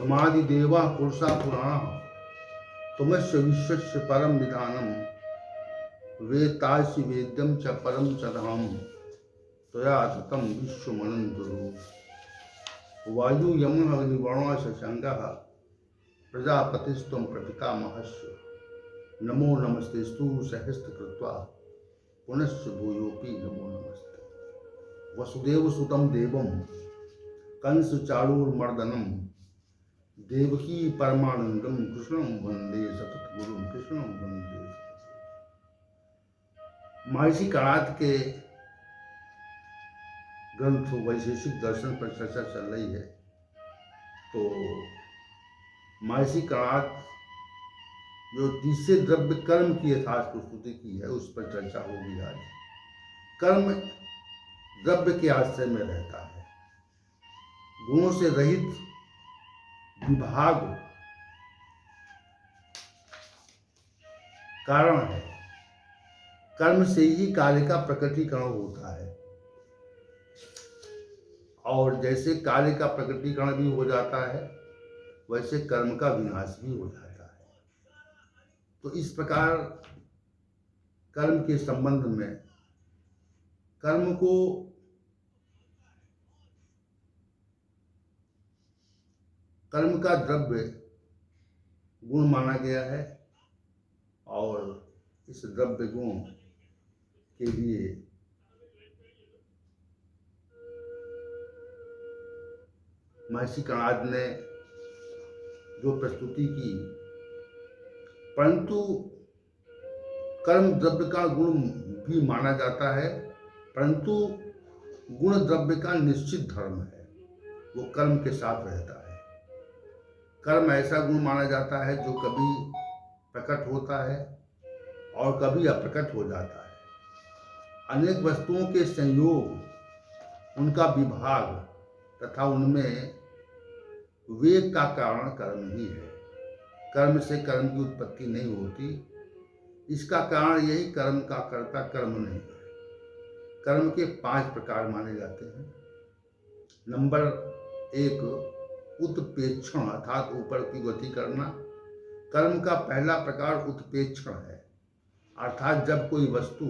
त्वमादिदेवः पुरुषा पुराणः त्वमस्य विश्वस्य परम विधानम वेत्तासि वेद्यं च परम च धाम त्वया ततं विश्वमनन्तरो वायु यमः अग्निवर्णः शशाङ्कः प्रजापतिस्त्वं प्रपितामहस्य नमो नमस्तेस्तु सहस्रकृत्वा पुनश्च भूयोऽपि नमो नमस्ते। वसुदेवसुतं देवं कंसचाणूरमर्दनं देवकी परमानंदम कृष्णं वंदे सततगुरुं कृष्णं वंदे। महर्षि कणाद के ग्रंथ वैशेषिक दर्शन पर चर्चा चल रही है, तो महर्षि कणाद जो तीसरे द्रव्य कर्म की यथार्थ प्रस्तुति की है उस पर चर्चा होगी आज। कर्म द्रव्य के आश्रय में रहता है, गुणों से रहित विभाग कारण है। कर्म से ही कार्य का प्रकटीकरण होता है, और जैसे कार्य का प्रकटीकरण भी हो जाता है वैसे कर्म का विनाश भी हो जाता है। तो इस प्रकार कर्म के संबंध में कर्म को कर्म का द्रव्य गुण माना गया है, और इस द्रव्य गुण के लिए महर्षि कणाद ने जो प्रस्तुति की, परंतु कर्म द्रव्य का गुण भी माना जाता है, परंतु गुण द्रव्य का निश्चित धर्म है, वो कर्म के साथ रहता है। कर्म ऐसा गुण माना जाता है जो कभी प्रकट होता है और कभी अप्रकट हो जाता है। अनेक वस्तुओं के संयोग, उनका विभाग तथा उनमें वेग का कारण कर्म ही है। कर्म से कर्म की उत्पत्ति नहीं होती, इसका कारण यही कर्म का कर्ता कर्म नहीं है। कर्म के 5 प्रकार माने जाते हैं। नंबर 1 उत्प्रेक्षण अर्थात ऊपर की गति करना। कर्म का पहला प्रकार उत्प्रेक्षण है, अर्थात जब कोई वस्तु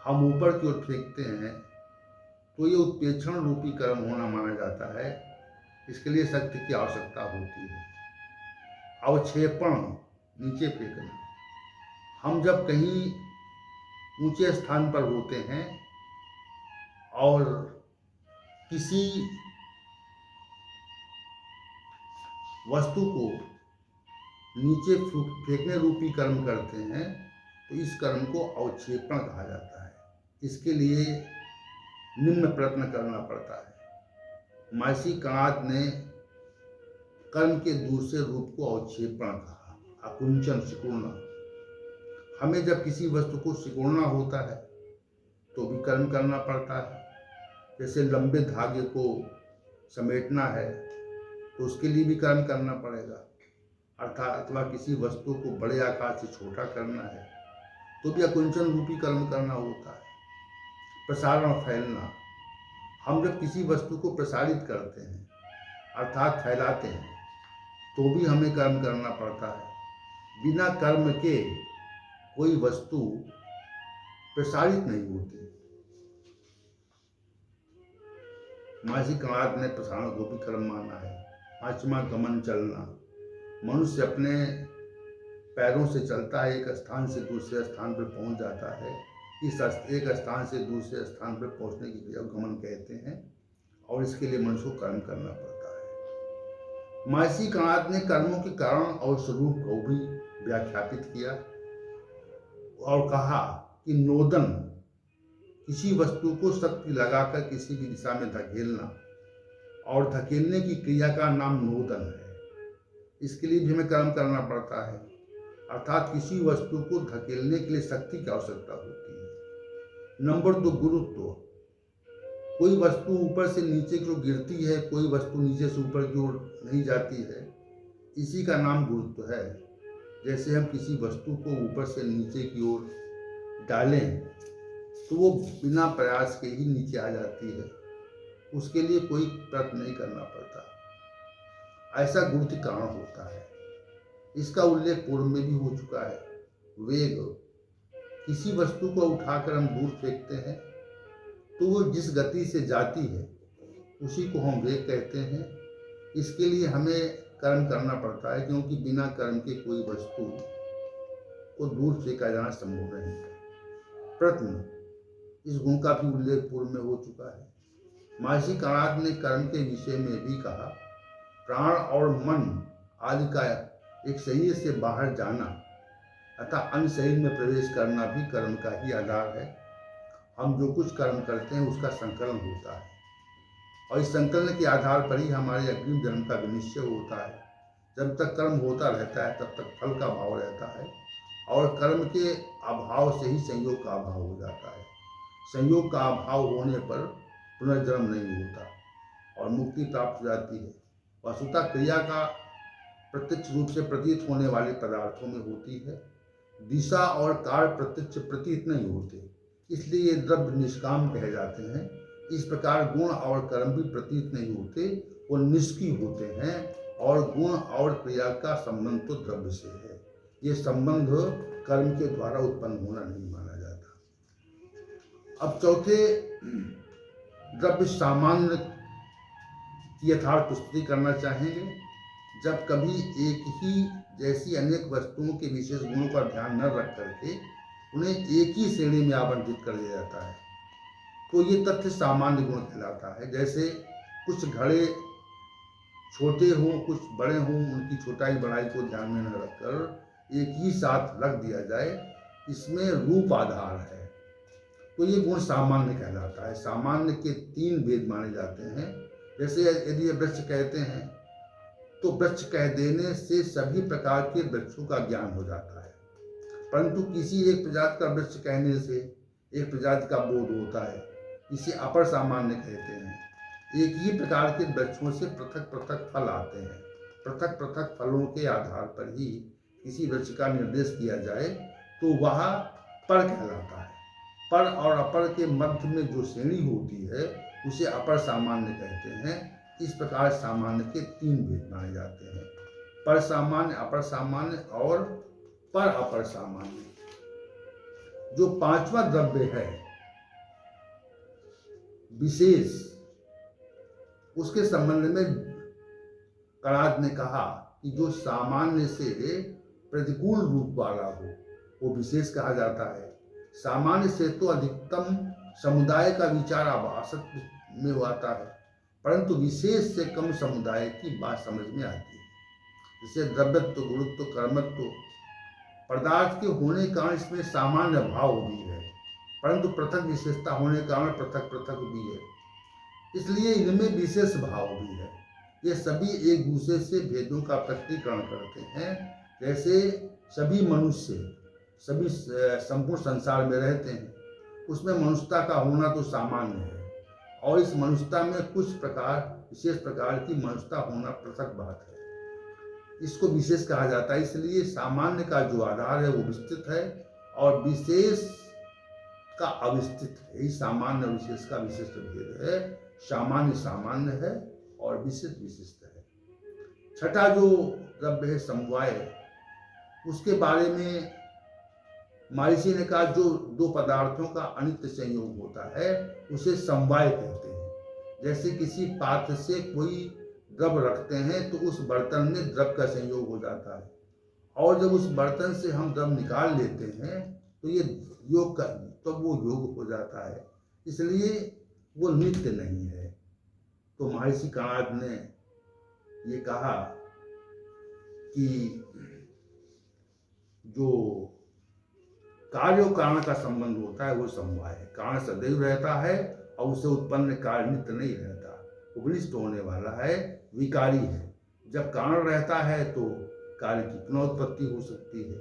हम ऊपर की ओर फेंकते हैं तो ये उत्प्रेक्षण रूपी कर्म होना माना जाता है। इसके लिए शक्ति की आवश्यकता होती है। अवक्षेपण नीचे फेंकना। हम जब कहीं ऊंचे स्थान पर होते हैं और किसी वस्तु को नीचे फेंकने रूपी कर्म करते हैं तो इस कर्म को अवक्षेपण कहा जाता है। इसके लिए निम्न प्रयत्न करना पड़ता है। महर्षि कणाद ने कर्म के दूसरे रूप को अवक्षेपण कहा, अकुंचन, सिकुड़ना। हमें जब किसी वस्तु को सिकुड़ना होता है तो भी कर्म करना पड़ता है। जैसे लंबे धागे को समेटना है तो उसके लिए भी कर्म करना पड़ेगा, अर्थात अथवा किसी वस्तु को बड़े आकार से छोटा करना है तो भी अकुंचन रूपी कर्म करना होता है। प्रसारण, फैलना। हम जब किसी वस्तु को प्रसारित करते हैं अर्थात फैलाते हैं तो भी हमें कर्म करना पड़ता है। बिना कर्म के कोई वस्तु प्रसारित नहीं होती। महर्षि कणाद ने प्रसारण को भी कर्म माना है। 5वां गमन, चलना। मनुष्य अपने पैरों से चलता है, एक स्थान से दूसरे स्थान पर पहुंच जाता है। इस एक स्थान से दूसरे स्थान पर पहुंचने की क्रिया गमन कहते हैं, और इसके लिए मनुष्य को कर्म करना पड़ता है। महर्षि कणाद ने कर्मों के कारण और स्वरूप को भी व्याख्यापित किया और कहा कि नोदन, किसी वस्तु को शक्ति लगाकर किसी भी दिशा में धकेलना, और धकेलने की क्रिया का नाम नोदन है। इसके लिए भी हमें कर्म करना पड़ता है, अर्थात किसी वस्तु को धकेलने के लिए शक्ति की आवश्यकता होती है। नंबर 2 गुरुत्व। कोई वस्तु ऊपर से नीचे की ओर गिरती है, कोई वस्तु नीचे से ऊपर की ओर नहीं जाती है, इसी का नाम गुरुत्व है। जैसे हम किसी वस्तु को ऊपर से नीचे की ओर डालें तो वो बिना प्रयास के ही नीचे आ जाती है, उसके लिए कोई प्रयत्न नहीं करना पड़ता। ऐसा गुण के कारण होता है। इसका उल्लेख पूर्व में भी हो चुका है। वेग, किसी वस्तु को उठाकर हम दूर फेंकते हैं तो वो जिस गति से जाती है उसी को हम वेग कहते हैं। इसके लिए हमें कर्म करना पड़ता है, क्योंकि बिना कर्म के कोई वस्तु को दूर फेंका जाना संभव नहीं है। प्रथम, इस गुण का भी उल्लेख पूर्व में हो चुका है। महर्षि कणाद ने कर्म के विषय में भी कहा, प्राण और मन आदि का एक शरीर से बाहर जाना अतः अन्य शरीर में प्रवेश करना भी कर्म का ही आधार है। हम जो कुछ कर्म करते हैं उसका संकलन होता है, और इस संकलन के आधार पर ही हमारे अग्रिम जन्म का विनिश्चय होता है। जब तक कर्म होता रहता है तब तक फल का भाव रहता है, और कर्म के अभाव से ही संयोग का अभाव हो जाता है। संयोग का अभाव होने पर पुनर्जन्म नहीं होता और मुक्ति प्राप्त हो जाती है। वस्तुतः क्रिया का प्रत्यक्ष रूप से प्रतीत होने वाले पदार्थों में होती है। दिशा और कार्य प्रत्यक्ष प्रतीत नहीं होते, इसलिए ये द्रव्य निष्काम कहे जाते हैं। इस प्रकार गुण और कर्म भी प्रतीत नहीं होते, वो निष्क्रिय होते हैं, और गुण और क्रिया का संबंध तो द्रव्य से है। ये संबंध कर्म के द्वारा उत्पन्न होना नहीं माना जाता। अब चौथे, द्रव्य सामान्य की यथार्थ प्रस्तुति करना चाहेंगे। जब कभी एक ही जैसी अनेक वस्तुओं के विशेष गुणों पर ध्यान न रख करके उन्हें एक ही श्रेणी में आवंटित कर दिया जाता है तो ये तथ्य सामान्य गुण कहलाता है। जैसे कुछ घड़े छोटे हों, कुछ बड़े हों, उनकी छोटाई बड़ाई को ध्यान में न रखकर एक ही साथ रख दिया जाए, इसमें रूप आधार है, तो ये गुण सामान्य कहलाता है। सामान्य के 3 भेद माने जाते हैं। जैसे यदि ये वृक्ष कहते हैं तो वृक्ष कह देने से सभी प्रकार के वृक्षों का ज्ञान हो जाता है, परंतु किसी एक प्रजाति का वृक्ष कहने से एक प्रजाति का बोध होता है, इसे अपर सामान्य कहते हैं। एक ही प्रकार के वृक्षों से पृथक पृथक फल आते हैं। पृथक पृथक फलों के आधार पर ही किसी वृक्ष का निर्देश किया जाए तो वह पर कहलाता है। पर और अपर के मध्य में जो श्रेणी होती है उसे अपर सामान्य कहते हैं। इस प्रकार सामान्य के 3 भेद माने जाते हैं, पर सामान्य, अपर सामान्य और पर अपर सामान्य। जो 5वां द्रव्य है विशेष, उसके संबंध में कणाद ने कहा कि जो सामान्य से प्रतिकूल रूप वाला हो वो विशेष कहा जाता है। सामान्य से तो अधिकतम समुदाय का विचार आभासत में आता है, परंतु विशेष से कम समुदाय की बात समझ में आती है। जैसे द्रव्यत्व, गुरुत्व, कर्मत्व, पदार्थ के होने के कारण इसमें सामान्य भाव भी है, परंतु पृथक विशेषता होने के कारण पृथक पृथक भी है, इसलिए इनमें विशेष भाव भी है। ये सभी एक दूसरे से भेदों का प्रकटीकरण करते हैं। जैसे सभी मनुष्य सभी संपूर्ण संसार में रहते हैं, उसमें मनुष्यता का होना तो सामान्य है, और इस मनुष्यता में कुछ प्रकार विशेष प्रकार की मनुष्यता होना पृथक बात है, इसको विशेष कहा जाता है। इसलिए सामान्य का जो आधार है वो विस्तृत है और विशेष का अविस्तृत है। सामान्य विशेष का विशिष्ट भेद है। सामान्य सामान्य है और विशिष्ट विशिष्ट है। छठा जो द्रव्य है समवाय, उसके बारे में महर्षि ने कहा जो 2 पदार्थों का अनित्य संयोग होता है उसे समवाय कहते हैं। जैसे किसी पात्र से कोई द्रव्य रखते हैं तो उस बर्तन में द्रव्य का संयोग हो जाता है, और जब उस बर्तन से हम द्रव्य निकाल लेते हैं तो ये योग का तो वो योग हो जाता है, इसलिए वो नित्य नहीं है। तो महर्षि कणाद ने ये कहा कि जो कार्य और कारण का संबंध होता है वो समवाय है। कारण सदैव रहता है और उससे उत्पन्न कार्य नित्य नहीं रहता, वो विनिष्ट होने वाला है, विकारी है। जब कारण रहता है तो कार्य की पुनः उत्पत्ति हो सकती है।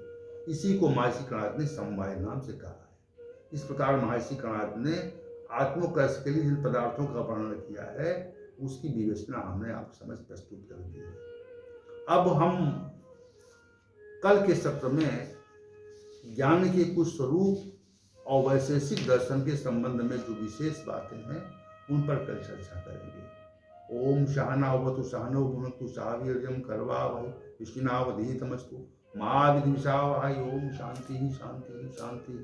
इसी को महर्षि कणाद ने समवाय नाम से कहा है। इस प्रकार महर्षि कणाद ने आत्मोकर्ष के लिए जिन पदार्थों का वर्णन किया है उसकी विवेचना हमने आप समझ प्रस्तुत कर दी है। अब हम कल के सत्र में ज्ञान के कुछ स्वरूप और वैशेषिक दर्शन के संबंध में जो विशेष बातें हैं उन पर कल चर्चा करेंगे। ओम सहनावतु सहनौ भुनक्तु सह वीर्यं करवावहै विष्णुनावधीतमस्तु मा विद्विषावहै। ओम शांति शांति शांति।